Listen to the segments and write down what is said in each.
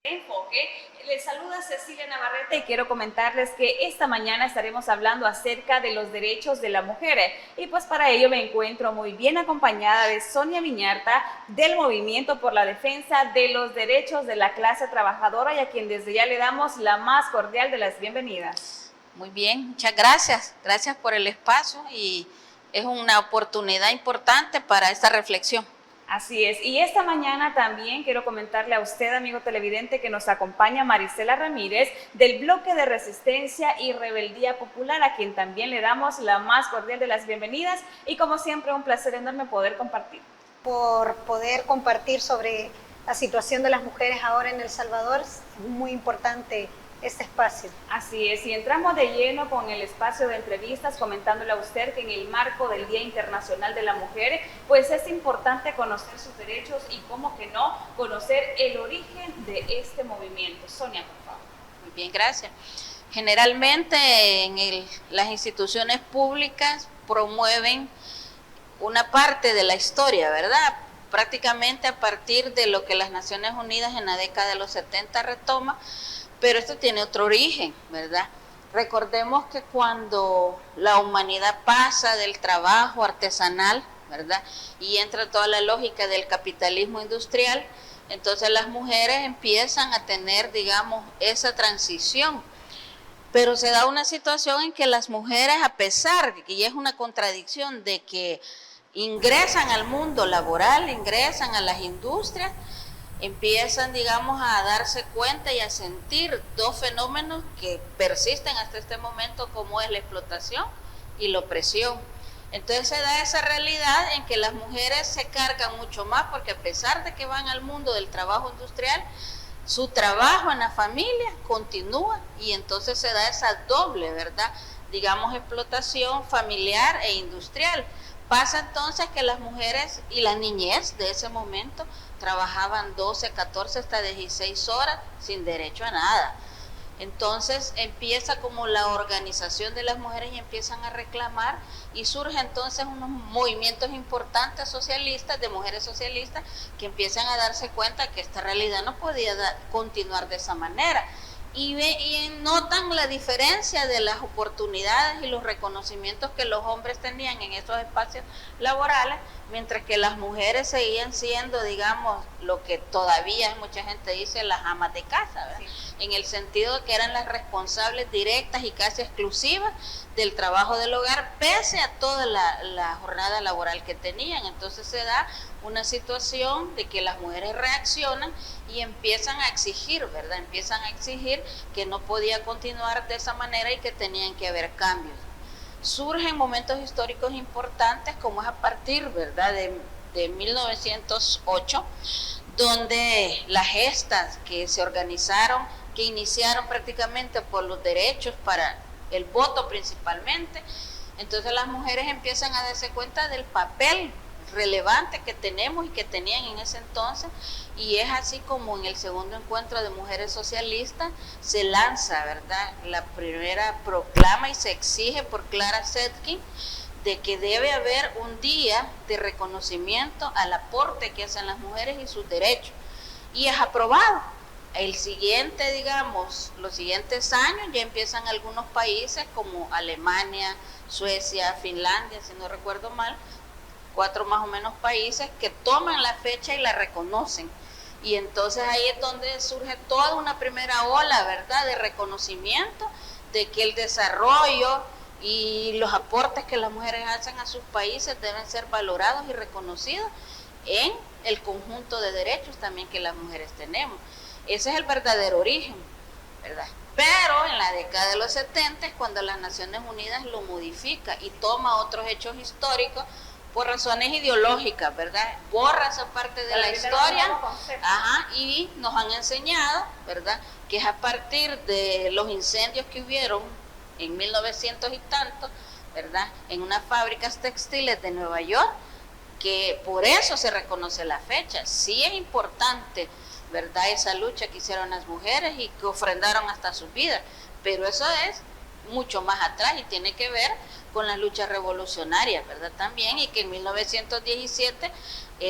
Enfoque. Les saluda Cecilia Navarrete y quiero comentarles que esta mañana estaremos hablando acerca de los derechos de la mujer y pues para ello me encuentro muy bien acompañada de Sonia Viñarta del Movimiento por la Defensa de los Derechos de la Clase Trabajadora y a quien desde ya le damos la más cordial de las bienvenidas. Muy bien, muchas gracias. Gracias por el espacio y es una oportunidad importante para esta reflexión. Así es, y esta mañana también quiero comentarle a usted, amigo televidente, que nos acompaña Marisela Ramírez del Bloque de Resistencia y Rebeldía Popular, a quien también le damos la más cordial de las bienvenidas y como siempre un placer enorme poder compartir. Por poder compartir sobre la situación de las mujeres ahora en El Salvador, es muy importante este espacio. Así es, y entramos de lleno con el espacio de entrevistas comentándole a usted que en el marco del Día Internacional de la Mujer, pues es importante conocer sus derechos y cómo que no, conocer el origen de este movimiento. Sonia, por favor. Muy bien, gracias. Generalmente las instituciones públicas promueven una parte de la historia, ¿verdad? Prácticamente a partir de lo que las Naciones Unidas en la década de los 70 retoma, pero esto tiene otro origen, ¿verdad? Recordemos que cuando la humanidad pasa del trabajo artesanal, ¿verdad? Y entra toda la lógica del capitalismo industrial, entonces las mujeres empiezan a tener, digamos, esa transición. Pero se da una situación en que las mujeres, a pesar de que ya es una contradicción de que ingresan al mundo laboral, ingresan a las industrias, empiezan, digamos, a darse cuenta y a sentir dos fenómenos que persisten hasta este momento, como es la explotación y la opresión. Entonces se da esa realidad en que las mujeres se cargan mucho más, porque a pesar de que van al mundo del trabajo industrial, su trabajo en la familia continúa y entonces se da esa doble, ¿verdad? Digamos, explotación familiar e industrial. Pasa entonces que las mujeres y la niñez de ese momento trabajaban 12, 14 hasta 16 horas sin derecho a nada. Entonces empieza como la organización de las mujeres y empiezan a reclamar y surgen entonces unos movimientos importantes socialistas, de mujeres socialistas, que empiezan a darse cuenta que esta realidad no podía continuar de esa manera. Y notan la diferencia de las oportunidades y los reconocimientos que los hombres tenían en esos espacios laborales, mientras que las mujeres seguían siendo, digamos, lo que todavía mucha gente dice, las amas de casa, ¿verdad? Sí. En el sentido de que eran las responsables directas y casi exclusivas del trabajo del hogar, pese a toda la jornada laboral que tenían. Entonces se da una situación de que las mujeres reaccionan y empiezan a exigir, ¿verdad? Empiezan a exigir que no podía continuar de esa manera y que tenían que haber cambios. Surgen momentos históricos importantes, como es a partir, ¿verdad?, de 1908, donde las gestas que se organizaron, que iniciaron prácticamente por los derechos para el voto principalmente, entonces las mujeres empiezan a darse cuenta del papel relevante que tenemos y que tenían en ese entonces, y es así como en el segundo encuentro de mujeres socialistas se lanza, ¿verdad?, la primera proclama y se exige por Clara Zetkin de que debe haber un día de reconocimiento al aporte que hacen las mujeres y sus derechos, y es aprobado. El siguiente, digamos, los siguientes años ya empiezan algunos países como Alemania, Suecia, Finlandia, si no recuerdo mal, 4 más o menos países que toman la fecha y la reconocen. Y entonces ahí es donde surge toda una primera ola, ¿verdad?, de reconocimiento de que el desarrollo y los aportes que las mujeres hacen a sus países deben ser valorados y reconocidos en el conjunto de derechos también que las mujeres tenemos. Ese es el verdadero origen, ¿verdad? Pero en la década de los 70 es cuando las Naciones Unidas lo modifica y toma otros hechos históricos por razones ideológicas, ¿verdad? Borra esa parte de la historia, y nos han enseñado, ¿verdad?, que es a partir de los incendios que hubieron en 1900 y tanto, ¿verdad?, en unas fábricas textiles de Nueva York, que por eso se reconoce la fecha. Sí es importante, ¿verdad?, esa lucha que hicieron las mujeres y que ofrendaron hasta sus vidas, pero eso es mucho más atrás y tiene que ver con las luchas revolucionarias, ¿verdad? También, y que en 1917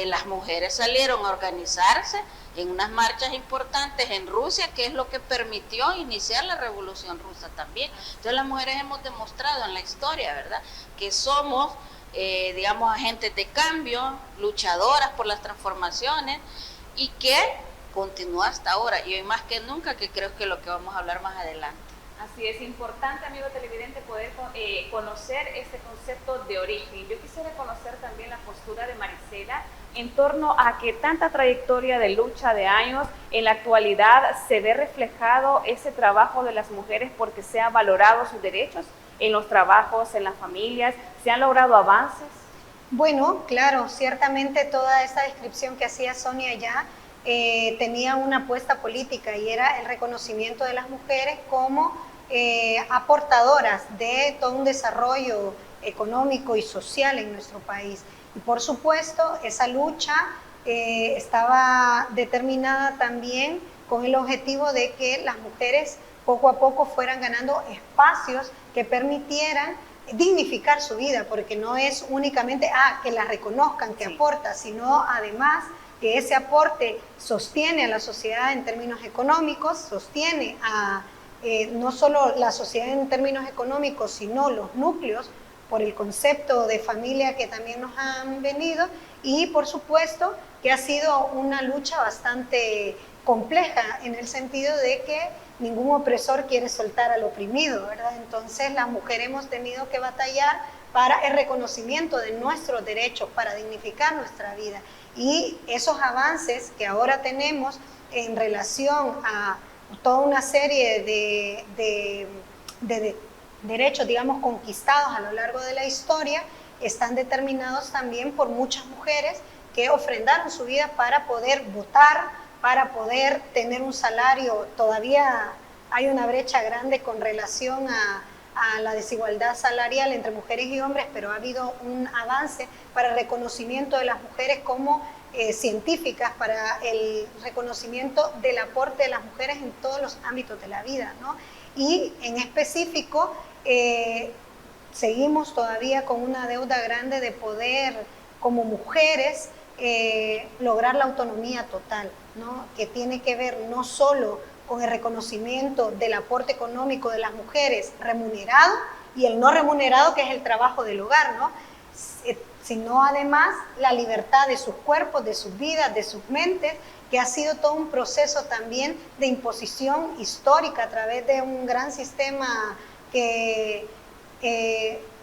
las mujeres salieron a organizarse en unas marchas importantes en Rusia, que es lo que permitió iniciar la Revolución Rusa también. Entonces las mujeres hemos demostrado en la historia, ¿verdad?, que somos, digamos, agentes de cambio, luchadoras por las transformaciones, y que continúa hasta ahora, y hoy más que nunca, que creo que es lo que vamos a hablar más adelante. Así es importante, amigo televidente, poder conocer este concepto de origen. Yo quisiera conocer también la postura de Marisela en torno a que tanta trayectoria de lucha de años, en la actualidad se ve reflejado ese trabajo de las mujeres porque se han valorado sus derechos en los trabajos, en las familias, se han logrado avances. Bueno, claro, ciertamente toda esta descripción que hacía Sonia ya tenía una apuesta política, y era el reconocimiento de las mujeres como aportadoras de todo un desarrollo económico y social en nuestro país. Y por supuesto, esa lucha estaba determinada también con el objetivo de que las mujeres poco a poco fueran ganando espacios que permitieran dignificar su vida, porque no es únicamente que la reconozcan, que aporta, sino además que ese aporte sostiene a la sociedad en términos económicos, sostiene a no solo la sociedad en términos económicos, sino los núcleos, por el concepto de familia que también nos han venido, y por supuesto que ha sido una lucha bastante compleja en el sentido de que ningún opresor quiere soltar al oprimido, ¿verdad? Entonces las mujeres hemos tenido que batallar para el reconocimiento de nuestros derechos, para dignificar nuestra vida. Y esos avances que ahora tenemos en relación a toda una serie de derechos, digamos, conquistados a lo largo de la historia, están determinados también por muchas mujeres que ofrendaron su vida para poder votar, para poder tener un salario. Todavía hay una brecha grande con relación a la desigualdad salarial entre mujeres y hombres, pero ha habido un avance para el reconocimiento de las mujeres como científicas, para el reconocimiento del aporte de las mujeres en todos los ámbitos de la vida, ¿no? Y en específico, seguimos todavía con una deuda grande de poder, como mujeres, lograr la autonomía total, ¿no? Que tiene que ver no solo con el reconocimiento del aporte económico de las mujeres remunerado y el no remunerado, que es el trabajo del hogar, ¿no? Sino además la libertad de sus cuerpos, de sus vidas, de sus mentes, que ha sido todo un proceso también de imposición histórica a través de un gran sistema que,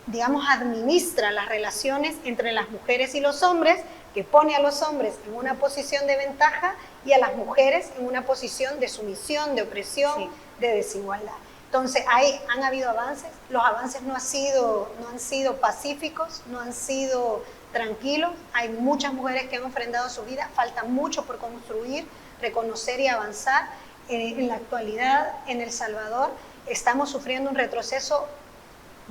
digamos, administra las relaciones entre las mujeres y los hombres, que pone a los hombres en una posición de ventaja y a las mujeres en una posición de sumisión, de opresión, de desigualdad. Entonces, han habido avances, los avances no han sido pacíficos, no han sido tranquilos, hay muchas mujeres que han ofrendado su vida, falta mucho por construir, reconocer y avanzar. En la actualidad, en El Salvador, estamos sufriendo un retroceso,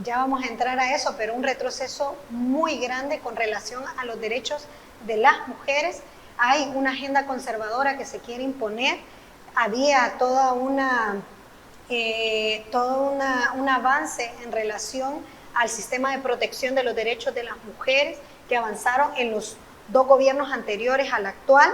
ya vamos a entrar a eso, pero un retroceso muy grande con relación a los derechos de las mujeres. Hay una agenda conservadora que se quiere imponer, había un avance en relación al sistema de protección de los derechos de las mujeres que avanzaron en los dos gobiernos anteriores al actual,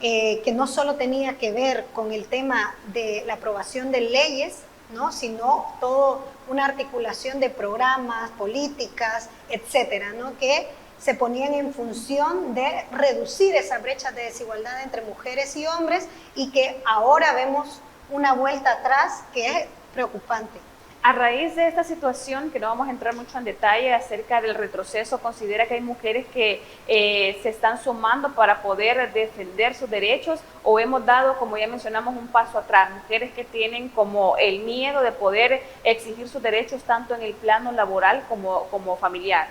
que no solo tenía que ver con el tema de la aprobación de leyes, ¿no? Sino toda una articulación de programas, políticas, etcétera, ¿no? Que se ponían en función de reducir esas brechas de desigualdad entre mujeres y hombres, y que ahora vemos una vuelta atrás que es preocupante. A raíz de esta situación, que no vamos a entrar mucho en detalle acerca del retroceso, ¿considera que hay mujeres que se están sumando para poder defender sus derechos, o hemos dado, como ya mencionamos, un paso atrás? Mujeres que tienen como el miedo de poder exigir sus derechos tanto en el plano laboral como familiar.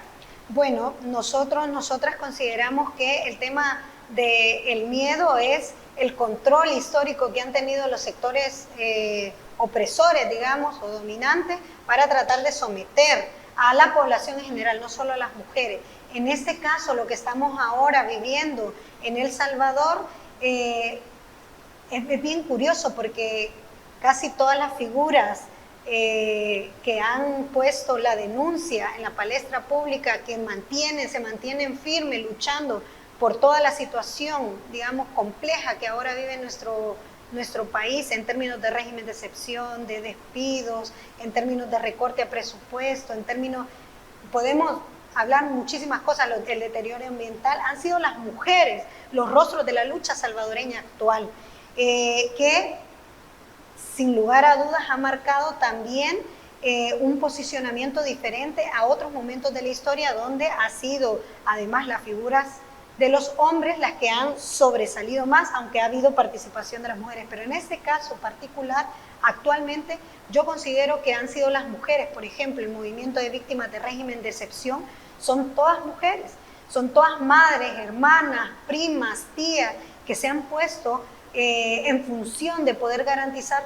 Bueno, nosotras consideramos que el tema del miedo es el control histórico que han tenido los sectores opresores, digamos, o dominantes, para tratar de someter a la población en general, no solo a las mujeres. En este caso, lo que estamos ahora viviendo en El Salvador es bien curioso, porque casi todas las figuras que han puesto la denuncia en la palestra pública, que se mantienen firmes luchando por toda la situación, digamos, compleja que ahora vive nuestro país en términos de régimen de excepción, de despidos, en términos de recorte a presupuesto, podemos hablar muchísimas cosas, el deterioro ambiental, han sido las mujeres los rostros de la lucha salvadoreña actual, que sin lugar a dudas ha marcado también un posicionamiento diferente a otros momentos de la historia donde ha sido además las figuras de los hombres las que han sobresalido más, aunque ha habido participación de las mujeres. Pero en este caso particular, actualmente yo considero que han sido las mujeres, por ejemplo, el movimiento de víctimas de régimen de excepción, son todas mujeres, son todas madres, hermanas, primas, tías, que se han puesto en función de poder garantizar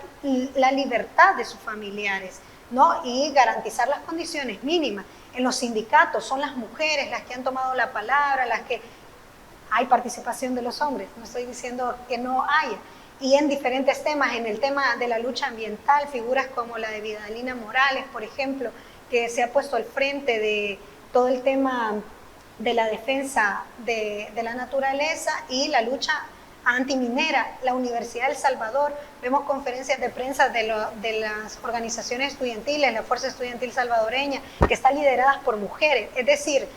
la libertad de sus familiares, ¿no? Y garantizar las condiciones mínimas. En los sindicatos son las mujeres las que han tomado la palabra, las que hay participación de los hombres, no estoy diciendo que no haya. Y en diferentes temas, en el tema de la lucha ambiental, figuras como la de Vidalina Morales, por ejemplo, que se ha puesto al frente de todo el tema de la defensa de la naturaleza y la lucha antiminera. La Universidad del Salvador, vemos conferencias de prensa de las organizaciones estudiantiles, la Fuerza Estudiantil Salvadoreña, que están lideradas por mujeres. Es decir,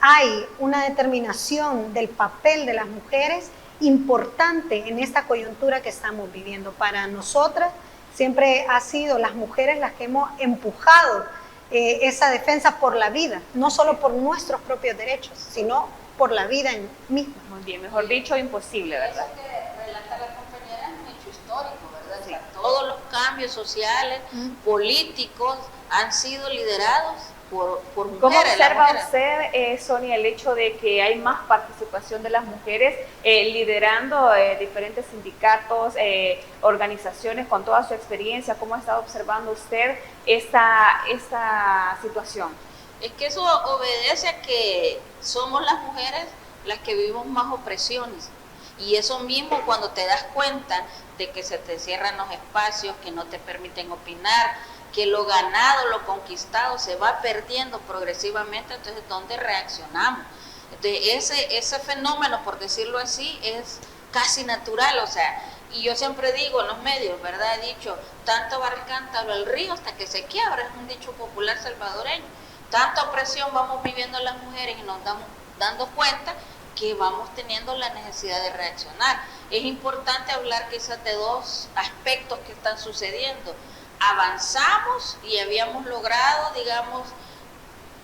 hay una determinación del papel de las mujeres importante en esta coyuntura que estamos viviendo. Para nosotras siempre ha sido las mujeres las que hemos empujado esa defensa por la vida, no solo por nuestros propios derechos, sino por la vida en misma. Muy bien, mejor dicho, imposible, ¿verdad? Eso que relata la compañera es un hecho histórico, ¿verdad? Sí. O sea, todos los cambios sociales, políticos, han sido liderados por mujeres. ¿Cómo observa usted, Sonia, el hecho de que hay más participación de las mujeres liderando diferentes sindicatos, organizaciones, con toda su experiencia? ¿Cómo ha estado observando usted esta situación? Es que eso obedece a que somos las mujeres las que vivimos más opresiones. Y eso mismo, cuando te das cuenta de que se te cierran los espacios, que no te permiten opinar, que lo ganado, lo conquistado se va perdiendo progresivamente, entonces ¿dónde reaccionamos? Entonces ese fenómeno, por decirlo así, es casi natural, o sea, y yo siempre digo en los medios, ¿verdad? He dicho, tanto va el cántaro al río hasta que se quiebra, es un dicho popular salvadoreño. Tanta opresión vamos viviendo las mujeres y nos damos dando cuenta que vamos teniendo la necesidad de reaccionar. Es importante hablar quizás de dos aspectos que están sucediendo. Avanzamos y habíamos logrado, digamos,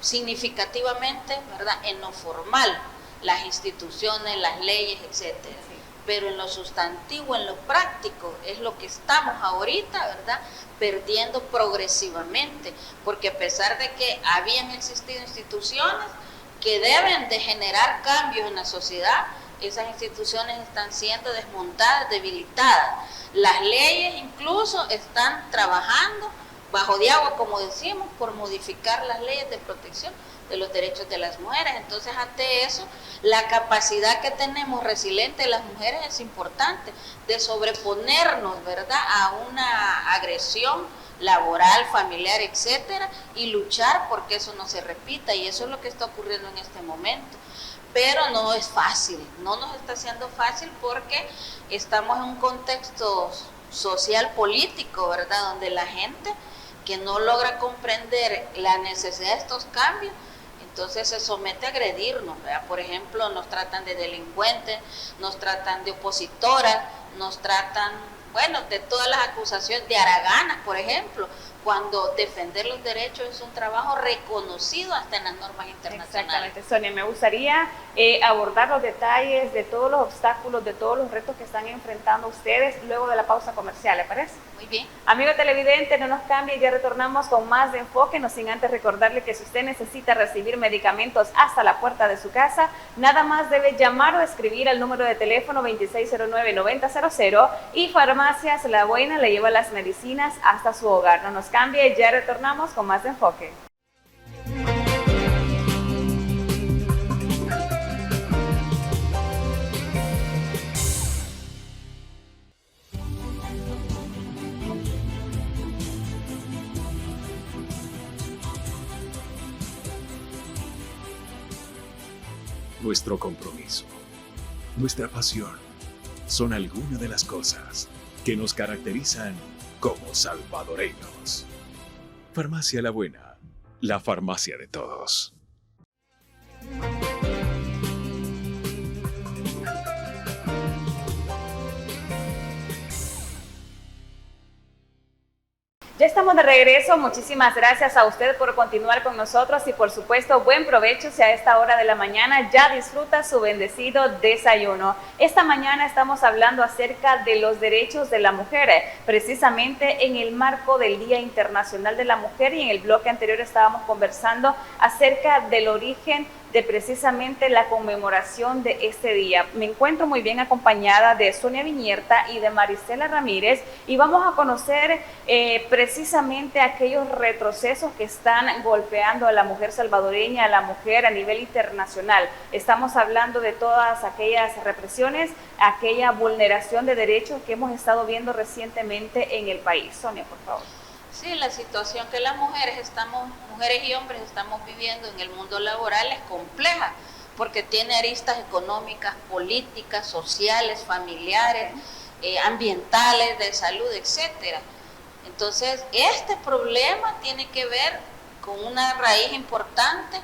significativamente, ¿verdad?, en lo formal, las instituciones, las leyes, etcétera. Sí. Pero en lo sustantivo, en lo práctico, es lo que estamos ahorita, ¿verdad?, perdiendo progresivamente, porque a pesar de que habían existido instituciones que deben de generar cambios en la sociedad, esas instituciones están siendo desmontadas, debilitadas. Las leyes incluso están trabajando bajo de agua, como decimos, por modificar las leyes de protección de los derechos de las mujeres. Entonces, ante eso, la capacidad que tenemos resiliente las mujeres es importante, de sobreponernos, ¿verdad?, a una agresión laboral, familiar, etcétera, y luchar porque eso no se repita, y eso es lo que está ocurriendo en este momento. Pero no es fácil, no nos está siendo fácil porque estamos en un contexto social político, ¿verdad?, donde la gente que no logra comprender la necesidad de estos cambios, entonces se somete a agredirnos, ¿verdad? Por ejemplo, nos tratan de delincuentes, nos tratan de opositoras, nos tratan, bueno, de todas las acusaciones, de haraganas, por ejemplo, cuando defender los derechos es un trabajo reconocido hasta en las normas internacionales. Exactamente, Sonia, me gustaría abordar los detalles de todos los obstáculos, de todos los retos que están enfrentando ustedes luego de la pausa comercial, ¿le parece? Muy bien. Amigo televidente, no nos cambie, ya retornamos con más de Enfoque, no sin antes recordarle que si usted necesita recibir medicamentos hasta la puerta de su casa, nada más debe llamar o escribir al número de teléfono 2609-9000 y Farmacias La Buena le lleva las medicinas hasta su hogar. No nos cambie, ya retornamos con más de Enfoque. Nuestro compromiso, nuestra pasión, son algunas de las cosas que nos caracterizan como salvadoreños. Farmacia La Buena, la farmacia de todos. Ya estamos de regreso, muchísimas gracias a usted por continuar con nosotros y por supuesto buen provecho si a esta hora de la mañana ya disfruta su bendecido desayuno. Esta mañana estamos hablando acerca de los derechos de la mujer, precisamente en el marco del Día Internacional de la Mujer, y en el bloque anterior estábamos conversando acerca del origen de precisamente la conmemoración de este día. Me encuentro muy bien acompañada de Sonia Viñerta y de Marisela Ramírez y vamos a conocer precisamente aquellos retrocesos que están golpeando a la mujer salvadoreña, a la mujer a nivel internacional. Estamos hablando de todas aquellas represiones, aquella vulneración de derechos que hemos estado viendo recientemente en el país. Sonia, por favor. Sí, la situación que las mujeres y hombres estamos viviendo en el mundo laboral es compleja, porque tiene aristas económicas, políticas, sociales, familiares, ambientales, de salud, etcétera. Entonces, este problema tiene que ver con una raíz importante,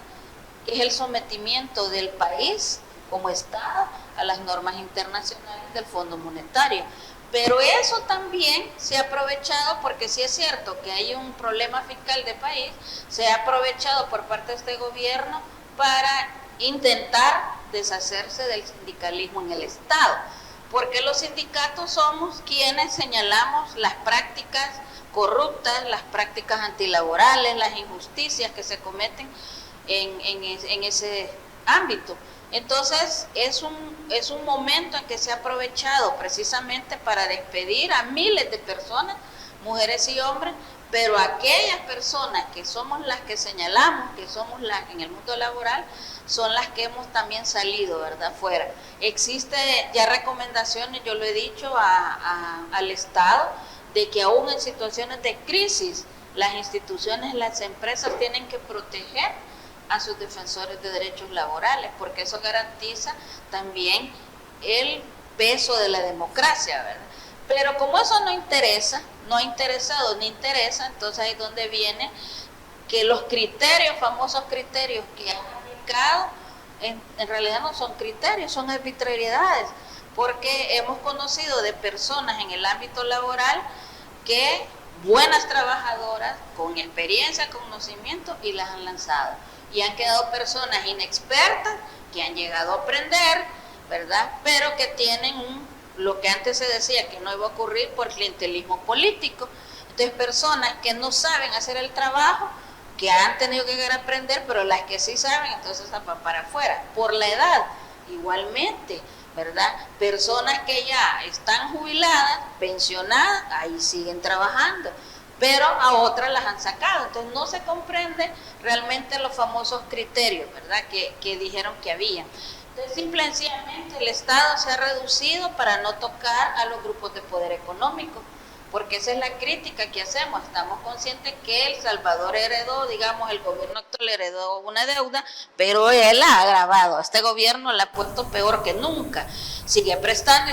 que es el sometimiento del país como Estado a las normas internacionales del Fondo Monetario. Pero eso también se ha aprovechado, porque sí es cierto que hay un problema fiscal de país, se ha aprovechado por parte de este gobierno para intentar deshacerse del sindicalismo en el Estado, porque los sindicatos somos quienes señalamos las prácticas corruptas, las prácticas antilaborales, las injusticias que se cometen en ese ámbito. Entonces es un momento en que se ha aprovechado precisamente para despedir a miles de personas, mujeres y hombres, pero aquellas personas que somos las que señalamos, que somos las en el mundo laboral, son las que hemos también salido, ¿verdad?, fuera. Existe ya recomendaciones, yo lo he dicho al Estado, de que aún en situaciones de crisis, las instituciones, las empresas tienen que proteger a sus defensores de derechos laborales, porque eso garantiza también el peso de la democracia, ¿verdad? Pero como eso no interesa, no ha interesado ni interesa, entonces ahí es donde viene que los criterios, famosos criterios que han aplicado, en realidad no son criterios, son arbitrariedades, porque hemos conocido de personas en el ámbito laboral que buenas trabajadoras, con experiencia, conocimiento, y las han lanzado. Y han quedado personas inexpertas que han llegado a aprender, ¿verdad? Pero que tienen lo que antes se decía que no iba a ocurrir por clientelismo político. Entonces, personas que no saben hacer el trabajo, que han tenido que llegar a aprender, pero las que sí saben, entonces están para afuera. Por la edad, igualmente, ¿verdad? Personas que ya están jubiladas, pensionadas, ahí siguen trabajando, pero a otras las han sacado. Entonces no se comprende realmente los famosos criterios, ¿verdad?, que dijeron que había. Entonces simple y sencillamente el Estado se ha reducido para no tocar a los grupos de poder económico, porque esa es la crítica que hacemos. Estamos conscientes que El Salvador heredó, digamos, el gobierno actual heredó una deuda, pero él ha agravado. Este gobierno la ha puesto peor que nunca. Sigue prestando,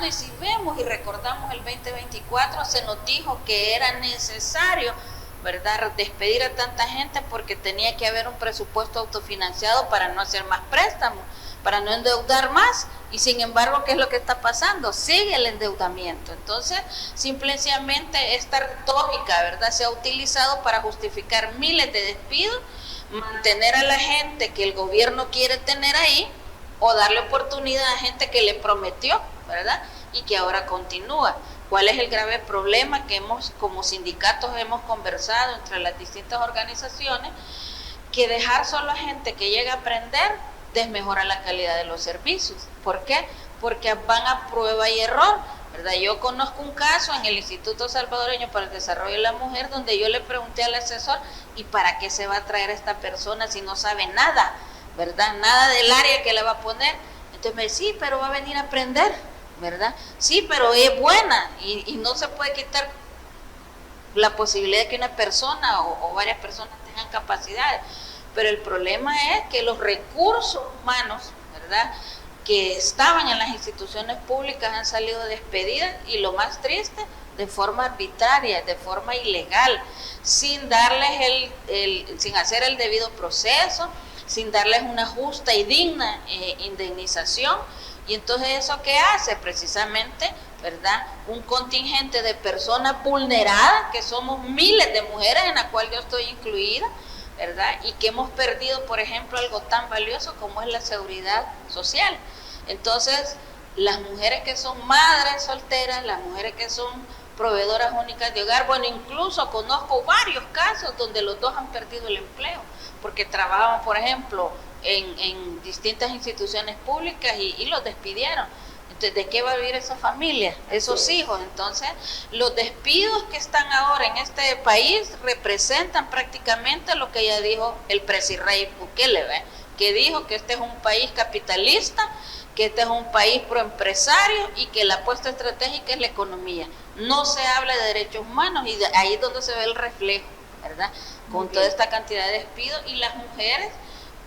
y si vemos y recordamos el 2024, se nos dijo que era necesario, ¿verdad?, despedir a tanta gente porque tenía que haber un presupuesto autofinanciado para no hacer más préstamos, para no endeudar más, y sin embargo, ¿qué es lo que está pasando? Sigue el endeudamiento. Entonces, simplemente esta retórica, ¿verdad?, se ha utilizado para justificar miles de despidos, mantener a la gente que el gobierno quiere tener ahí, o darle oportunidad a gente que le prometió, ¿verdad?, y que ahora continúa. ¿Cuál es el grave problema que como sindicatos hemos conversado entre las distintas organizaciones? Que dejar solo a gente que llega a aprender desmejora la calidad de los servicios. ¿Por qué? Porque van a prueba y error, ¿verdad? Yo conozco un caso en el Instituto Salvadoreño para el Desarrollo de la Mujer, donde yo le pregunté al asesor, ¿y para qué se va a traer esta persona si no sabe nada, ¿verdad? Nada del área que le va a poner. Entonces me dice, sí, pero va a venir a aprender, ¿verdad? Sí, pero es buena, y no se puede quitar la posibilidad de que una persona o varias personas tengan capacidades. pero el problema es que los recursos humanos, ¿verdad?, que estaban en las instituciones públicas han salido despedidas, y lo más triste, de forma arbitraria, de forma ilegal, sin darles sin hacer el debido proceso, sin darles una justa y digna indemnización. Y entonces, ¿eso qué hace? Precisamente, ¿verdad?, un contingente de personas vulneradas, que somos miles de mujeres, en la cual yo estoy incluida, ¿verdad?, y que hemos perdido, por ejemplo, algo tan valioso como es la seguridad social. Entonces, las mujeres que son madres solteras, las mujeres que son proveedoras únicas de hogar, bueno, incluso conozco varios casos donde los dos han perdido el empleo, porque trabajaban, por ejemplo, en distintas instituciones públicas y los despidieron. Entonces, ¿de qué va a vivir esa familia, esos hijos? Entonces, los despidos que están ahora en este país representan prácticamente lo que ya dijo el presidente Bukele, ¿ve?, que dijo que este es un país capitalista, que este es un país proempresario y que la apuesta estratégica es la economía. No se habla de derechos humanos, y ahí es donde se ve el reflejo, ¿verdad?, con toda esta cantidad de despidos. Y las mujeres,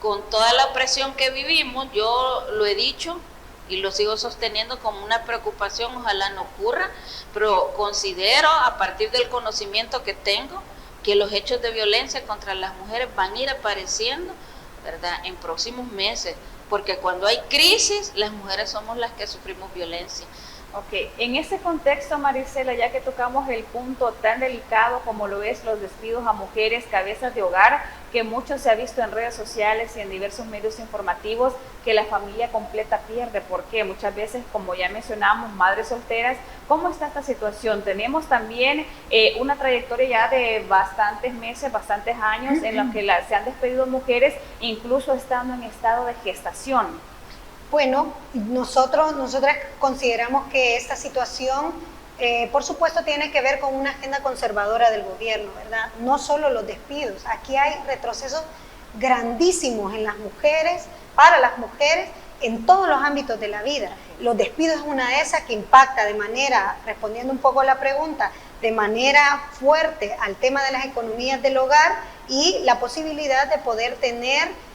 con toda la opresión que vivimos, yo lo he dicho y lo sigo sosteniendo como una preocupación, ojalá no ocurra, pero considero, a partir del conocimiento que tengo, que los hechos de violencia contra las mujeres van a ir apareciendo, ¿verdad?, en próximos meses, porque cuando hay crisis, las mujeres somos las que sufrimos violencia. Ok, en ese contexto, Marisela, ya que tocamos el punto tan delicado como lo es los despidos a mujeres cabezas de hogar, que mucho se ha visto en redes sociales y en diversos medios informativos, que la familia completa pierde. ¿Por qué? Muchas veces, como ya mencionamos, madres solteras. ¿Cómo está esta situación? Tenemos también una trayectoria ya de bastantes meses, bastantes años, en los que se han despedido mujeres, incluso estando en estado de gestación. Bueno, nosotras consideramos que esta situación, por supuesto, tiene que ver con una agenda conservadora del gobierno, ¿verdad? No solo los despidos, aquí hay retrocesos grandísimos en las mujeres, para las mujeres, en todos los ámbitos de la vida. Los despidos es una de esas que impacta de manera, respondiendo un poco a la pregunta, de manera fuerte al tema de las economías del hogar y la posibilidad de poder tener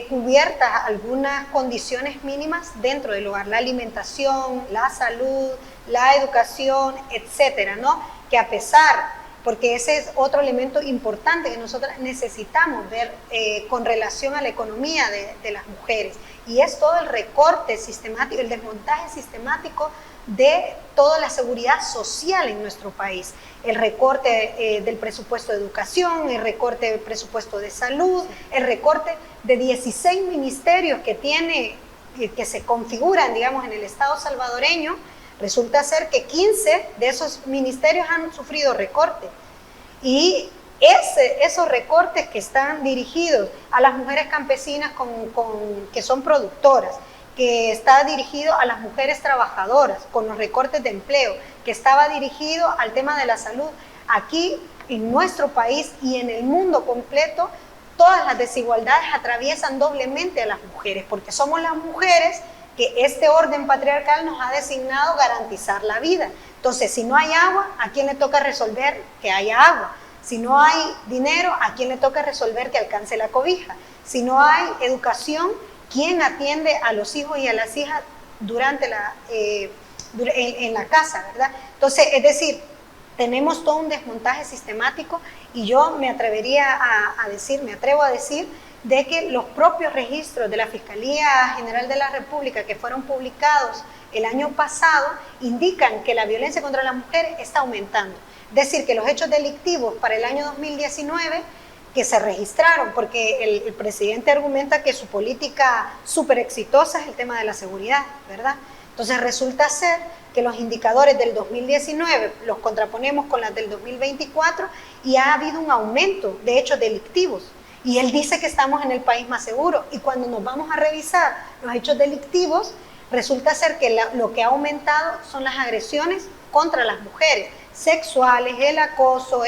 cubiertas algunas condiciones mínimas dentro del hogar, la alimentación, la salud, la educación, etcétera, ¿no? Que a pesar, porque ese es otro elemento importante que nosotros necesitamos ver con relación a la economía de las mujeres, y es todo el recorte sistemático, el desmontaje sistemático de toda la seguridad social en nuestro país, el recorte del presupuesto de educación, el recorte del presupuesto de salud, el recorte de 16 ministerios que se configuran, digamos, en el Estado salvadoreño. Resulta ser que 15 de esos ministerios han sufrido recorte, y esos recortes que están dirigidos a las mujeres campesinas que son productoras, que está dirigido a las mujeres trabajadoras con los recortes de empleo, que estaba dirigido al tema de la salud. Aquí en nuestro país y en el mundo completo, todas las desigualdades atraviesan doblemente a las mujeres, porque somos las mujeres que este orden patriarcal nos ha designado garantizar la vida. Entonces, si no hay agua, ¿a quién le toca resolver que haya agua? Si no hay dinero, ¿a quién le toca resolver que alcance la cobija? Si no hay educación, ¿quién atiende a los hijos y a las hijas en la casa, verdad? Entonces, es decir, tenemos todo un desmontaje sistemático, y yo me atrevo a decir de que los propios registros de la Fiscalía General de la República, que fueron publicados el año pasado, indican que la violencia contra las mujeres está aumentando. Es decir, que los hechos delictivos para el año 2019 que se registraron, porque el presidente argumenta que su política súper exitosa es el tema de la seguridad, ¿verdad? Entonces resulta ser que los indicadores del 2019 los contraponemos con las del 2024 y ha habido un aumento de hechos delictivos. Y él dice que estamos en el país más seguro, y cuando nos vamos a revisar los hechos delictivos, resulta ser que lo que ha aumentado son las agresiones contra las mujeres, sexuales, el acoso,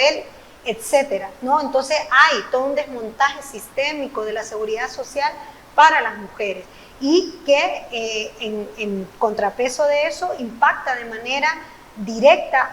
etcétera, ¿no? Entonces hay todo un desmontaje sistémico de la seguridad social para las mujeres, y que en contrapeso de eso impacta de manera directa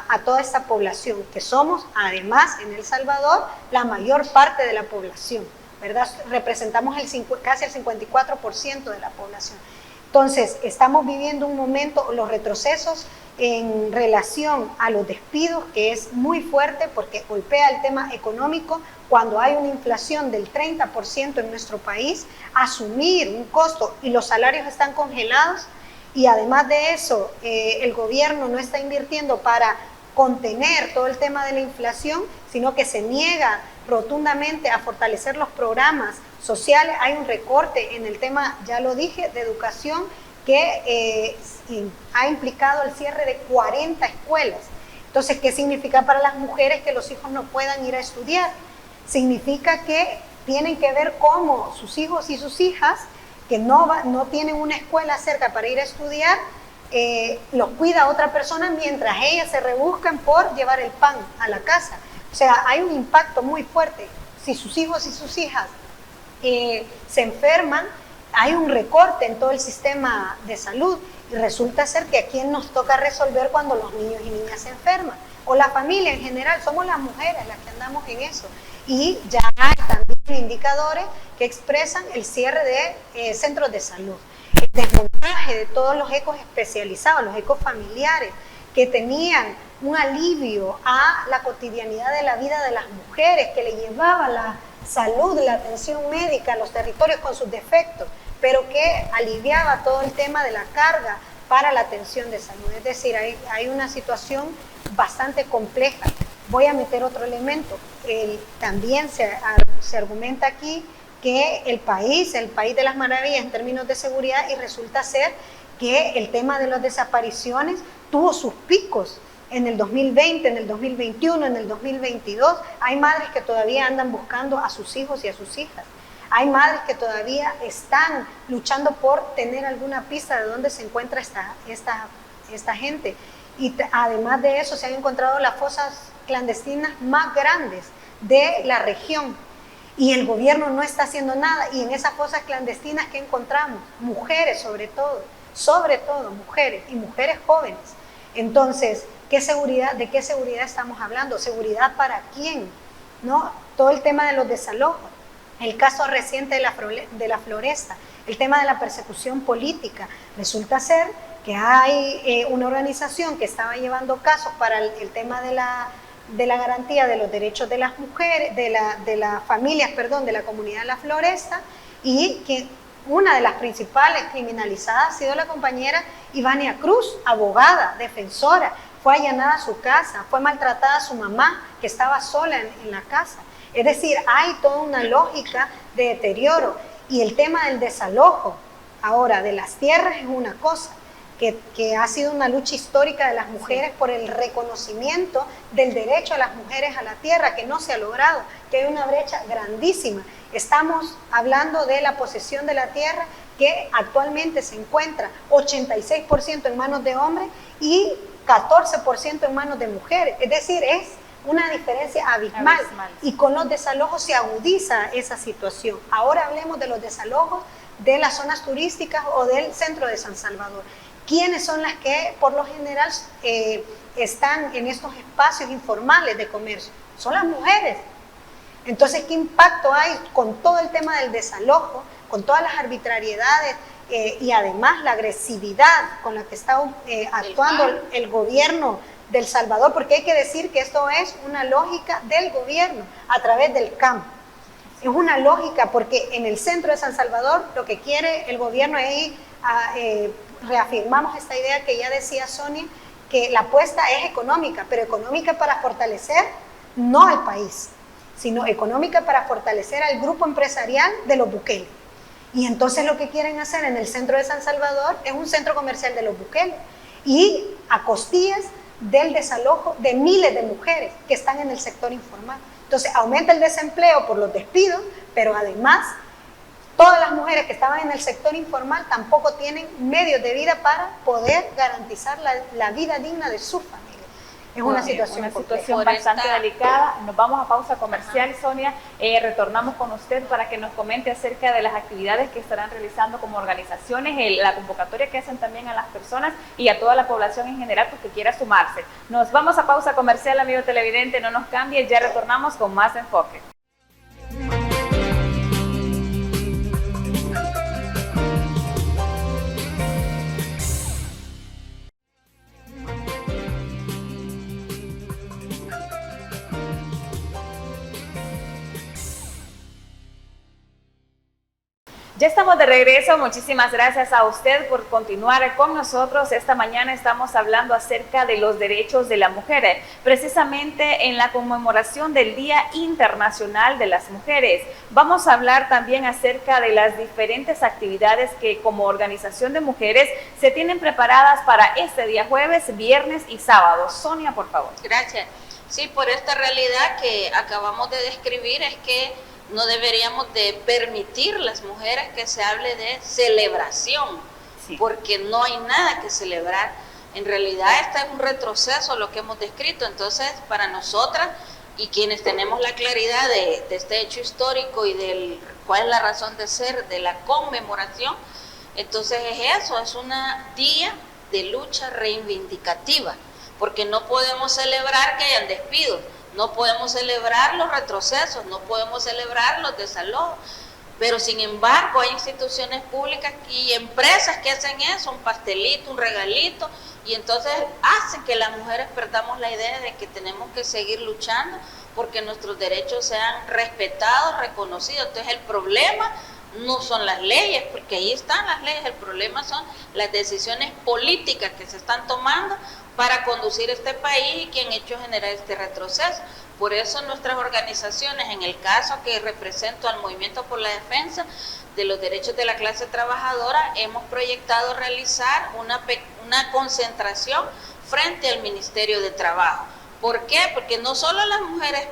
a toda esta población, que somos además en El Salvador la mayor parte de la población. ¿verdad? Representamos casi el 54% de la población. Entonces, estamos viviendo un momento, los retrocesos en relación a los despidos, que es muy fuerte porque golpea el tema económico. Cuando hay una inflación del 30% en nuestro país, asumir un costo y los salarios están congelados, y además de eso, el gobierno no está invirtiendo para contener todo el tema de la inflación, sino que se niega rotundamente a fortalecer los programas sociales. Hay un recorte en el tema, ya lo dije, de educación, que ha implicado el cierre de 40 escuelas. Entonces, ¿qué significa para las mujeres que los hijos no puedan ir a estudiar? Significa que tienen que ver cómo sus hijos y sus hijas, que no tienen una escuela cerca para ir a estudiar, los cuida otra persona mientras ellas se rebuscan por llevar el pan a la casa. O sea, hay un impacto muy fuerte. Si sus hijos y sus hijas se enferman, hay un recorte en todo el sistema de salud, y resulta ser que a quién nos toca resolver cuando los niños y niñas se enferman, o la familia en general. Somos las mujeres las que andamos en eso, y ya hay también indicadores que expresan el cierre de centros de salud, el desmontaje de todos los ecos especializados, los ecos familiares, que tenían un alivio a la cotidianidad de la vida de las mujeres, que le llevaba la salud, la atención médica a los territorios con sus defectos, pero que aliviaba todo el tema de la carga para la atención de salud. Es decir, hay una situación bastante compleja. Voy a meter otro elemento. También se argumenta aquí que el país de las maravillas en términos de seguridad, y resulta ser que el tema de las desapariciones tuvo sus picos en el 2020, en el 2021, en el 2022. Hay madres que todavía andan buscando a sus hijos y a sus hijas. Hay madres que todavía están luchando por tener alguna pista de dónde se encuentra esta gente. Y además de eso, se han encontrado las fosas clandestinas más grandes de la región. Y el gobierno no está haciendo nada. Y en esas fosas clandestinas, ¿qué encontramos? Mujeres sobre todo mujeres, y mujeres jóvenes. Entonces, ¿de qué seguridad estamos hablando? ¿Seguridad para quién? ¿No? Todo el tema de los desalojos, el caso reciente de la Floresta, el tema de la persecución política. Resulta ser que hay una organización que estaba llevando casos para el tema de la garantía de los derechos de las mujeres, de las familias, de la comunidad de la Floresta, y que una de las principales criminalizadas ha sido la compañera Ivania Cruz, abogada, defensora. Fue allanada su casa, fue maltratada su mamá, que estaba sola en la casa. Es decir, hay toda una lógica de deterioro. Y el tema del desalojo, ahora, de las tierras, es una cosa que ha sido una lucha histórica de las mujeres por el reconocimiento del derecho a las mujeres a la tierra, que no se ha logrado, que hay una brecha grandísima. Estamos hablando de la posesión de la tierra, que actualmente se encuentra 86% en manos de hombres y 14% en manos de mujeres. Es decir, es una diferencia abismal. Y con los desalojos se agudiza esa situación. Ahora hablemos de los desalojos de las zonas turísticas o del centro de San Salvador. ¿Quiénes son las que por lo general están en estos espacios informales de comercio? Son las mujeres. Entonces, ¿qué impacto hay con todo el tema del desalojo, con todas las arbitrariedades y además la agresividad con la que está actuando el gobierno de El Salvador? Porque hay que decir que esto es una lógica del gobierno a través del campo. Es una lógica porque en el centro de San Salvador lo que quiere el gobierno es reafirmamos esta idea que ya decía Sonia, que la apuesta es económica, pero económica para fortalecer no al país, sino económica para fortalecer al grupo empresarial de los Bukele. Y entonces lo que quieren hacer en el centro de San Salvador es un centro comercial de los Bukele, y a costillas del desalojo de miles de mujeres que están en el sector informal. Entonces aumenta el desempleo por los despidos, pero además todas las mujeres que estaban en el sector informal tampoco tienen medios de vida para poder garantizar la vida digna de su familia. Es una situación bastante delicada. Nos vamos a pausa comercial, Sonia. Retornamos con usted para que nos comente acerca de las actividades que estarán realizando como organizaciones, la convocatoria que hacen también a las personas y a toda la población en general, pues, que quiera sumarse. Nos vamos a pausa comercial, amigo televidente, no nos cambie, ya retornamos con más enfoque. Ya estamos de regreso, muchísimas gracias a usted por continuar con nosotros. Esta mañana estamos hablando acerca de los derechos de la mujer, precisamente en la conmemoración del Día Internacional de las Mujeres. Vamos a hablar también acerca de las diferentes actividades que como organización de mujeres se tienen preparadas para este día jueves, viernes y sábado. Sonia, por favor. Gracias. Sí, por esta realidad que acabamos de describir es que no deberíamos de permitir las mujeres que se hable de celebración, sí, porque no hay nada que celebrar. En realidad este es un retroceso lo que hemos descrito. Entonces, para nosotras y quienes tenemos la claridad de este hecho histórico y de cuál es la razón de ser de la conmemoración, entonces es eso, es un día de lucha reivindicativa, porque no podemos celebrar que hayan despidos, no podemos celebrar los retrocesos, no podemos celebrar los desalojos, pero sin embargo hay instituciones públicas y empresas que hacen eso, un pastelito, un regalito, y entonces hacen que las mujeres perdamos la idea de que tenemos que seguir luchando porque nuestros derechos sean respetados, reconocidos. Entonces el problema no son las leyes, porque ahí están las leyes, el problema son las decisiones políticas que se están tomando para conducir este país y que han hecho generar este retroceso. Por eso nuestras organizaciones, en el caso que represento al Movimiento por la Defensa de los Derechos de la Clase Trabajadora, hemos proyectado realizar una concentración frente al Ministerio de Trabajo. ¿Por qué? Porque no solo las mujeres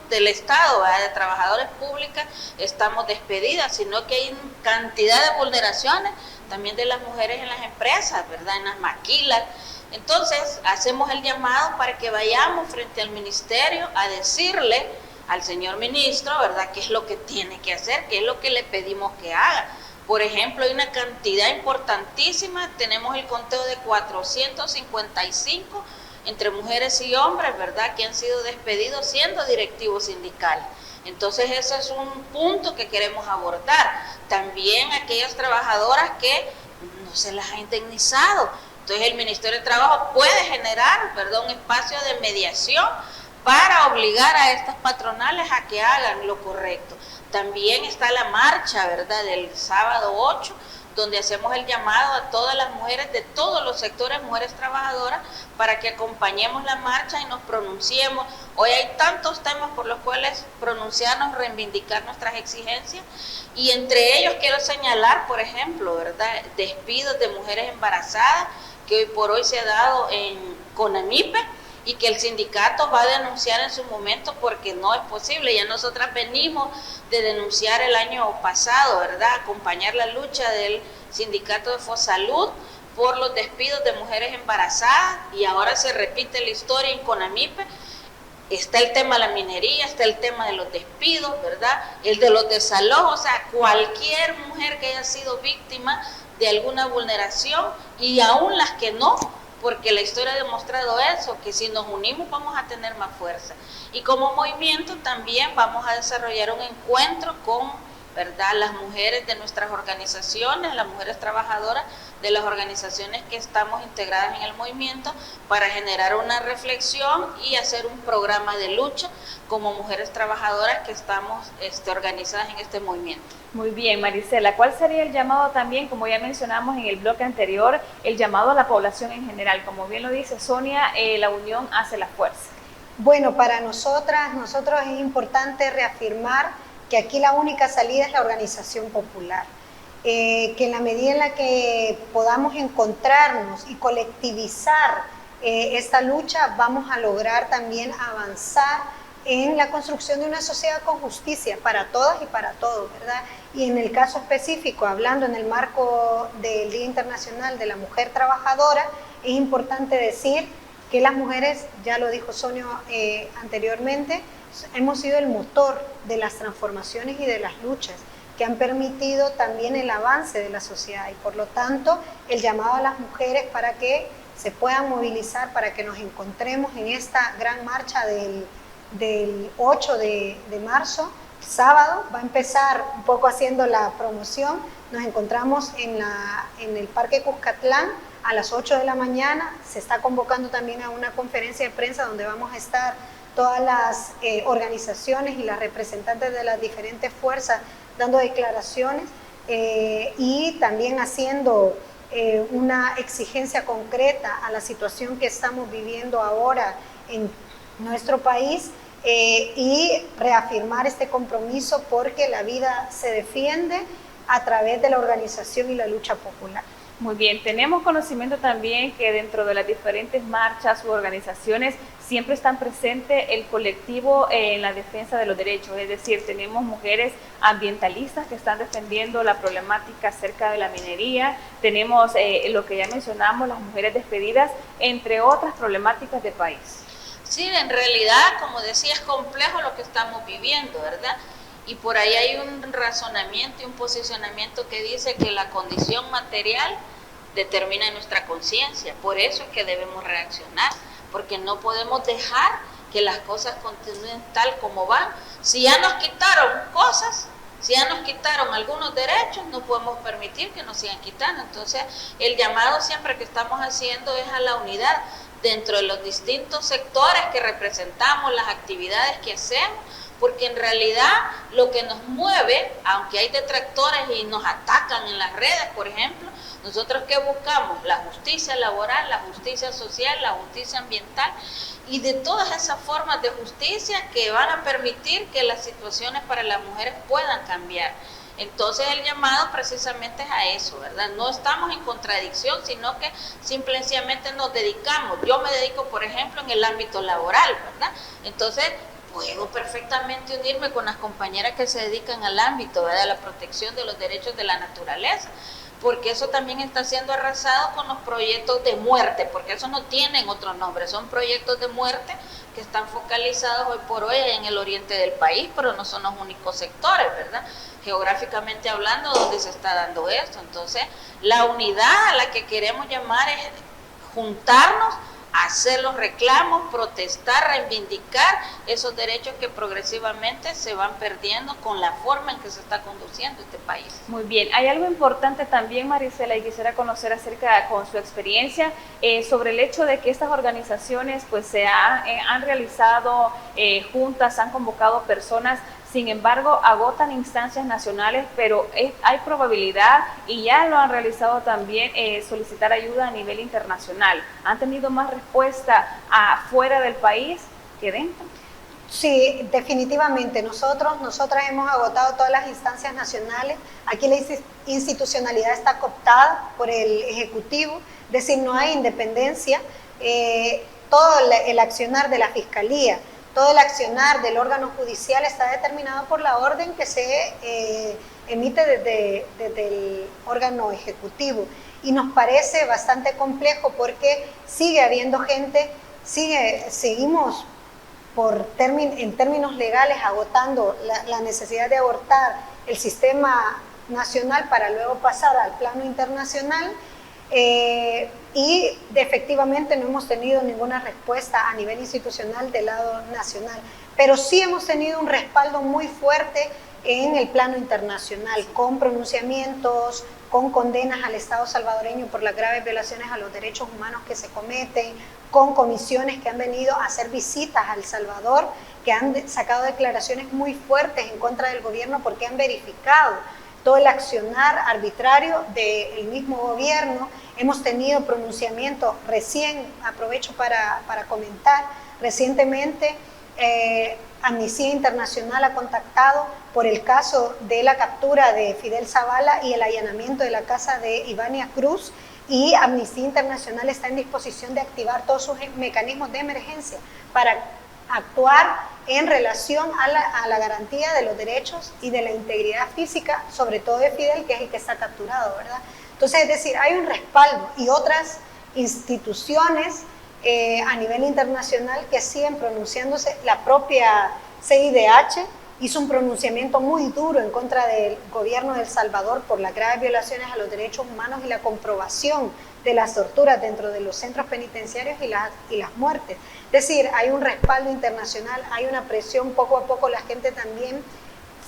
del Estado, ¿verdad?, de trabajadoras públicas, estamos despedidas, sino que hay cantidad de vulneraciones también de las mujeres en las empresas, ¿verdad?, en las maquilas. Entonces, hacemos el llamado para que vayamos frente al ministerio a decirle al señor ministro, ¿verdad?, qué es lo que tiene que hacer, qué es lo que le pedimos que haga. Por ejemplo, hay una cantidad importantísima, tenemos el conteo de 455 entre mujeres y hombres, ¿verdad?, que han sido despedidos siendo directivos sindicales. Entonces, ese es un punto que queremos abordar. También aquellas trabajadoras que no se las ha indemnizado. Entonces, el Ministerio de Trabajo puede generar, ¿verdad?, un espacio de mediación para obligar a estas patronales a que hagan lo correcto. También está la marcha, ¿verdad?, del sábado 8, donde hacemos el llamado a todas las mujeres de todos los sectores, mujeres trabajadoras, para que acompañemos la marcha y nos pronunciemos. Hoy hay tantos temas por los cuales pronunciarnos, reivindicar nuestras exigencias, y entre ellos quiero señalar, por ejemplo, ¿verdad?, despidos de mujeres embarazadas, que hoy por hoy se ha dado en CONAMIPE, y que el sindicato va a denunciar en su momento porque no es posible. Ya nosotras venimos de denunciar el año pasado, ¿verdad?, acompañar la lucha del sindicato de Fosalud por los despidos de mujeres embarazadas, y ahora se repite la historia en CONAMIPE. Está el tema de la minería, está el tema de los despidos, ¿verdad?, el de los desalojos. O sea, cualquier mujer que haya sido víctima de alguna vulneración, y aún las que no, porque la historia ha demostrado eso, que si nos unimos vamos a tener más fuerza. Y como movimiento también vamos a desarrollar un encuentro con, ¿verdad?, las mujeres de nuestras organizaciones, las mujeres trabajadoras de las organizaciones que estamos integradas en el movimiento, para generar una reflexión y hacer un programa de lucha como mujeres trabajadoras que estamos organizadas en este movimiento. Muy bien, Marisela, ¿cuál sería el llamado también, como ya mencionamos en el bloque anterior, el llamado a la población en general? Como bien lo dice Sonia, la unión hace la fuerza. Bueno, para nosotros es importante reafirmar que aquí la única salida es la organización popular. Que en la medida en la que podamos encontrarnos y colectivizar esta lucha, vamos a lograr también avanzar en la construcción de una sociedad con justicia para todas y para todos, ¿verdad? Y en el caso específico, hablando en el marco del Día Internacional de la Mujer Trabajadora, es importante decir que las mujeres, ya lo dijo Sonia anteriormente, hemos sido el motor de las transformaciones y de las luchas que han permitido también el avance de la sociedad, y por lo tanto el llamado a las mujeres para que se puedan movilizar, para que nos encontremos en esta gran marcha del 8 de marzo, sábado. Va a empezar un poco haciendo la promoción. Nos encontramos en el Parque Cuscatlán a las 8 de la mañana. Se está convocando también a una conferencia de prensa donde vamos a estar todas las organizaciones y las representantes de las diferentes fuerzas dando declaraciones. y también haciendo una exigencia concreta a la situación que estamos viviendo ahora en nuestro país, y reafirmar este compromiso porque la vida se defiende a través de la organización y la lucha popular. Muy bien, tenemos conocimiento también que dentro de las diferentes marchas u organizaciones siempre están presentes el colectivo en la defensa de los derechos, es decir, tenemos mujeres ambientalistas que están defendiendo la problemática acerca de la minería, tenemos lo que ya mencionamos, las mujeres despedidas, entre otras problemáticas del país. Sí, en realidad, como decía, es complejo lo que estamos viviendo, ¿verdad? Y por ahí hay un razonamiento y un posicionamiento que dice que la condición material determina nuestra conciencia. Por eso es que debemos reaccionar, porque no podemos dejar que las cosas continúen tal como van. Si ya nos quitaron cosas, si ya nos quitaron algunos derechos, no podemos permitir que nos sigan quitando. Entonces, el llamado siempre que estamos haciendo es a la unidad dentro de los distintos sectores que representamos, las actividades que hacemos, porque en realidad lo que nos mueve, aunque hay detractores y nos atacan en las redes, por ejemplo, nosotros que buscamos la justicia laboral, la justicia social, la justicia ambiental y de todas esas formas de justicia que van a permitir que las situaciones para las mujeres puedan cambiar. Entonces el llamado precisamente es a eso, ¿verdad? No estamos en contradicción, sino que simplemente nos dedicamos. Yo me dedico, por ejemplo, en el ámbito laboral, ¿verdad? Entonces puedo perfectamente unirme con las compañeras que se dedican al ámbito, ¿verdad?, de la protección de los derechos de la naturaleza, porque eso también está siendo arrasado con los proyectos de muerte, porque eso no tienen otro nombre, son proyectos de muerte que están focalizados hoy por hoy en el oriente del país, pero no son los únicos sectores, ¿verdad?, geográficamente hablando, donde se está dando esto. Entonces, la unidad a la que queremos llamar es juntarnos, hacer los reclamos, protestar, reivindicar esos derechos que progresivamente se van perdiendo con la forma en que se está conduciendo este país. Muy bien, hay algo importante también, Marisela, y quisiera conocer acerca con su experiencia sobre el hecho de que estas organizaciones pues se han realizado juntas, han convocado personas. Sin embargo, agotan instancias nacionales, pero hay probabilidad, y ya lo han realizado también, solicitar ayuda a nivel internacional. ¿Han tenido más respuesta afuera del país que dentro? Sí, definitivamente. Nosotras hemos agotado todas las instancias nacionales. Aquí la institucionalidad está cooptada por el Ejecutivo, es decir, no hay independencia. Todo el accionar de la Fiscalía, todo el accionar del órgano judicial está determinado por la orden que se emite desde el órgano ejecutivo. Y nos parece bastante complejo porque sigue habiendo gente, seguimos en términos legales agotando la necesidad de abortar el sistema nacional para luego pasar al plano internacional. Y efectivamente no hemos tenido ninguna respuesta a nivel institucional del lado nacional, pero sí hemos tenido un respaldo muy fuerte en el plano internacional, con pronunciamientos, con condenas al Estado salvadoreño por las graves violaciones a los derechos humanos que se cometen, con comisiones que han venido a hacer visitas a El Salvador, que han sacado declaraciones muy fuertes en contra del gobierno porque han verificado todo el accionar arbitrario del mismo gobierno. Hemos tenido pronunciamientos recién, aprovecho para comentar, recientemente Amnistía Internacional ha contactado por el caso de la captura de Fidel Zavala y el allanamiento de la casa de Ivania Cruz, y Amnistía Internacional está en disposición de activar todos sus mecanismos de emergencia para actuar en relación a la garantía de los derechos y de la integridad física, sobre todo de Fidel, que es el que está capturado, ¿verdad? Entonces, es decir, hay un respaldo, y otras instituciones a nivel internacional que siguen pronunciándose. La propia CIDH hizo un pronunciamiento muy duro en contra del gobierno de El Salvador por las graves violaciones a los derechos humanos y la comprobación de las torturas dentro de los centros penitenciarios y las muertes. Es decir, hay un respaldo internacional, hay una presión, poco a poco la gente también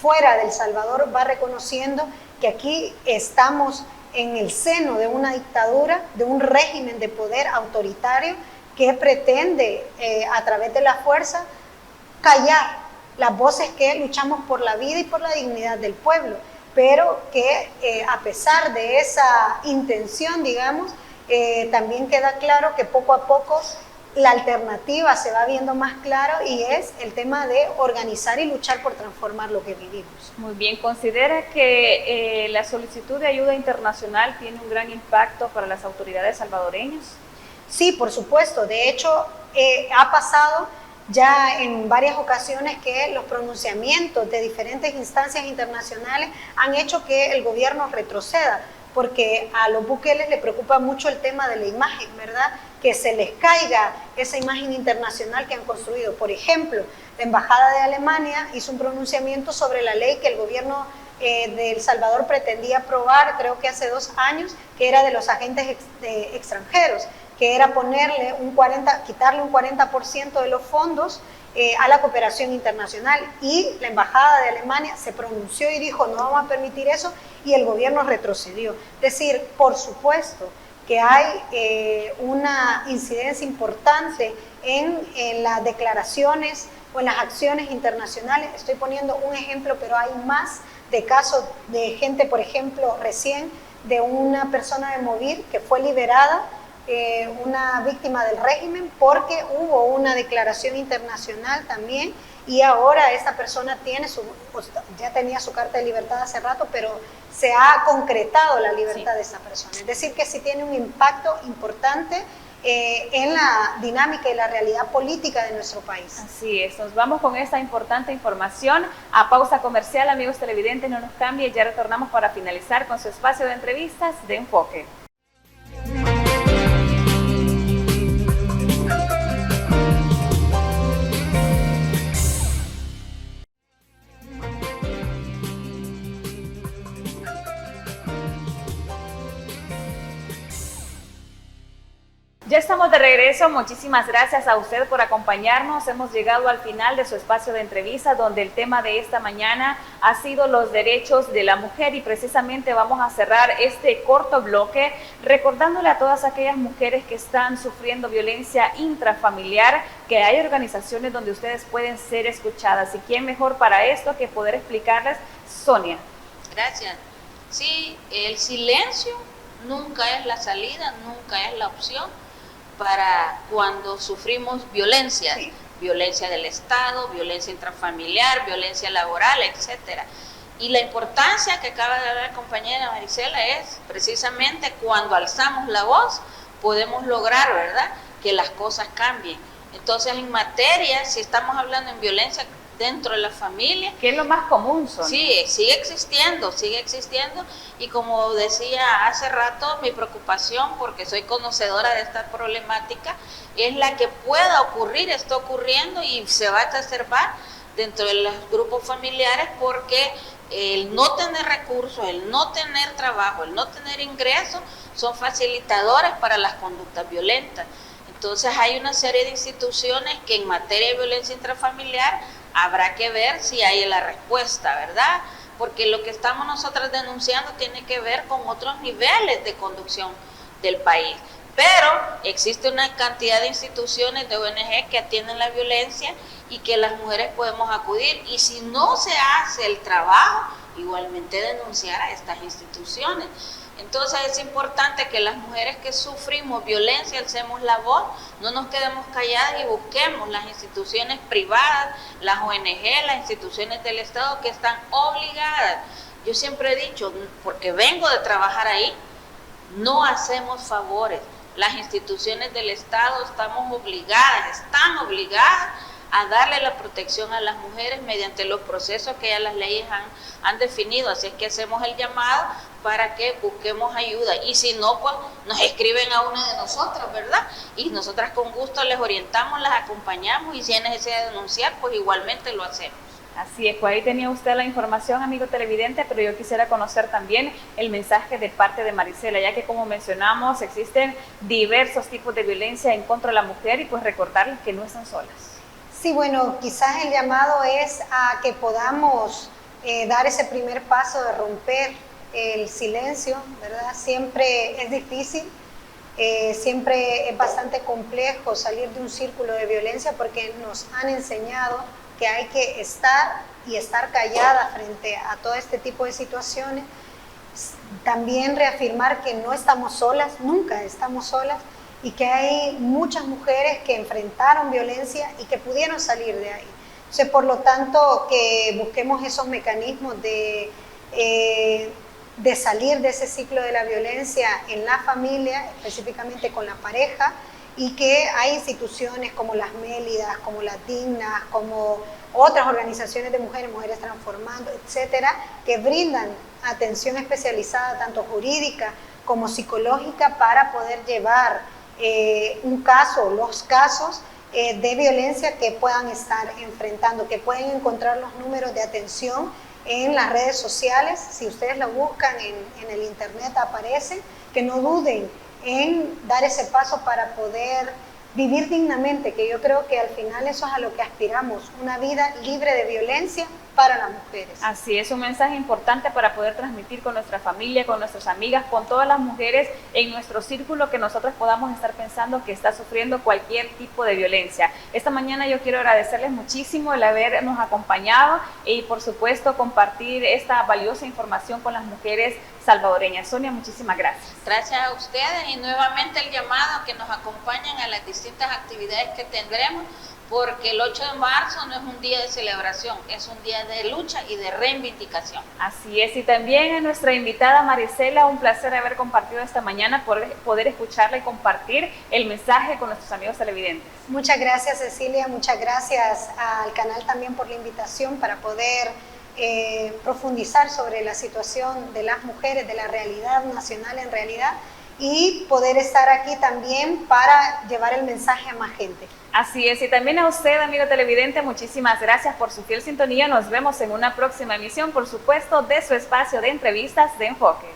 fuera de El Salvador va reconociendo que aquí estamos en el seno de una dictadura, de un régimen de poder autoritario que pretende a través de la fuerza callar las voces que luchamos por la vida y por la dignidad del pueblo. pero que a pesar de esa intención, digamos, también queda claro que poco a poco la alternativa se va viendo más claro y es el tema de organizar y luchar por transformar lo que vivimos. Muy bien, ¿considera que la solicitud de ayuda internacional tiene un gran impacto para las autoridades salvadoreñas? Sí, por supuesto. De hecho, ha pasado ya en varias ocasiones que los pronunciamientos de diferentes instancias internacionales han hecho que el gobierno retroceda, porque a los Bukeles le preocupa mucho el tema de la imagen, ¿verdad? Que se les caiga esa imagen internacional que han construido. Por ejemplo, la Embajada de Alemania hizo un pronunciamiento sobre la ley que el gobierno de El Salvador pretendía aprobar, creo que hace 2 años, que era de los agentes extranjeros, que era quitarle un 40% de los fondos a la cooperación internacional, y la Embajada de Alemania se pronunció y dijo no vamos a permitir eso, y el gobierno retrocedió. Es decir, por supuesto que hay una incidencia importante en las declaraciones o en las acciones internacionales. Estoy poniendo un ejemplo, pero hay más de casos de gente, por ejemplo, recién de una persona de Movir que fue liberada, una víctima del régimen, porque hubo una declaración internacional también, y ahora esta persona ya tenía su carta de libertad hace rato, pero se ha concretado la libertad de esa persona. Es decir, que sí tiene un impacto importante en la dinámica y la realidad política de nuestro país. Así es, nos vamos con esta importante información a pausa comercial. Amigos televidentes, no nos cambie, ya retornamos para finalizar con su espacio de entrevistas de Enfoque. Ya estamos de regreso, muchísimas gracias a usted por acompañarnos. Hemos llegado al final de su espacio de entrevista, donde el tema de esta mañana ha sido los derechos de la mujer, y precisamente vamos a cerrar este corto bloque recordándole a todas aquellas mujeres que están sufriendo violencia intrafamiliar que hay organizaciones donde ustedes pueden ser escuchadas. ¿Y quién mejor para esto que poder explicarles? Sonia. Gracias. Sí, el silencio nunca es la salida, nunca es la opción para cuando sufrimos violencia, sí. Violencia del Estado, violencia intrafamiliar, violencia laboral, etcétera. Y la importancia que acaba de hablar la compañera Marisela es precisamente cuando alzamos la voz podemos lograr, ¿verdad?, que las cosas cambien. Entonces, en materia, si estamos hablando en violencia dentro de la familia, que es lo más común, Sonia. Sí, sigue existiendo, y como decía hace rato, mi preocupación, porque soy conocedora de esta problemática, es la que pueda ocurrir, está ocurriendo y se va a exacerbar dentro de los grupos familiares, porque el no tener recursos, el no tener trabajo, el no tener ingresos, son facilitadores para las conductas violentas. Entonces hay una serie de instituciones que en materia de violencia intrafamiliar habrá que ver si hay la respuesta, ¿verdad? Porque lo que estamos nosotros denunciando tiene que ver con otros niveles de conducción del país. Pero existe una cantidad de instituciones de ONG que atienden la violencia y que las mujeres podemos acudir. Y si no se hace el trabajo, igualmente denunciar a estas instituciones. Entonces es importante que las mujeres que sufrimos violencia alcemos la voz, no nos quedemos calladas y busquemos las instituciones privadas, las ONG, las instituciones del Estado que están obligadas. Yo siempre he dicho, porque vengo de trabajar ahí, no hacemos favores. Las instituciones del Estado están obligadas a darle la protección a las mujeres mediante los procesos que ya las leyes han definido. Así es que hacemos el llamado para que busquemos ayuda, y si no, pues nos escriben a una de nosotras, ¿verdad? Y nosotras con gusto les orientamos, las acompañamos, y si hay necesidad de denunciar, pues igualmente lo hacemos. Así es, pues ahí tenía usted la información, amigo televidente, pero yo quisiera conocer también el mensaje de parte de Marisela, ya que como mencionamos, existen diversos tipos de violencia en contra de la mujer, y pues recordarles que no están solas. Sí, bueno, quizás el llamado es a que podamos dar ese primer paso de romper el silencio, ¿verdad? Siempre es difícil, siempre es bastante complejo salir de un círculo de violencia, porque nos han enseñado que hay que estar callada frente a todo este tipo de situaciones. También reafirmar que no estamos solas, nunca estamos solas, y que hay muchas mujeres que enfrentaron violencia y que pudieron salir de ahí. Entonces, por lo tanto, que busquemos esos mecanismos de salir de ese ciclo de la violencia en la familia, específicamente con la pareja, y que hay instituciones como las Mélidas, como las Dignas, como otras organizaciones de mujeres, Mujeres Transformando, etcétera, que brindan atención especializada, tanto jurídica como psicológica, para poder llevar un caso, los casos de violencia que puedan estar enfrentando, que pueden encontrar los números de atención en las redes sociales. Si ustedes lo buscan en el internet aparecen, que no duden en dar ese paso para poder vivir dignamente, que yo creo que al final eso es a lo que aspiramos, una vida libre de violencia para las mujeres. Así es, un mensaje importante para poder transmitir con nuestra familia, con nuestras amigas, con todas las mujeres en nuestro círculo, que nosotros podamos estar pensando que está sufriendo cualquier tipo de violencia. Esta mañana yo quiero agradecerles muchísimo el habernos acompañado y por supuesto compartir esta valiosa información con las mujeres salvadoreñas. Sonia, muchísimas gracias. Gracias a ustedes y nuevamente el llamado a que nos acompañen a las distintas actividades que tendremos, porque el 8 de marzo no es un día de celebración, es un día de lucha y de reivindicación. Así es, y también a nuestra invitada Marisela, un placer haber compartido esta mañana, poder escucharla y compartir el mensaje con nuestros amigos televidentes. Muchas gracias, Cecilia, muchas gracias al canal también por la invitación para poder profundizar sobre la situación de las mujeres, de la realidad nacional en realidad, y poder estar aquí también para llevar el mensaje a más gente. Así es, y también a usted, amigo televidente, muchísimas gracias por su fiel sintonía. Nos vemos en una próxima emisión, por supuesto, de su espacio de entrevistas de Enfoque.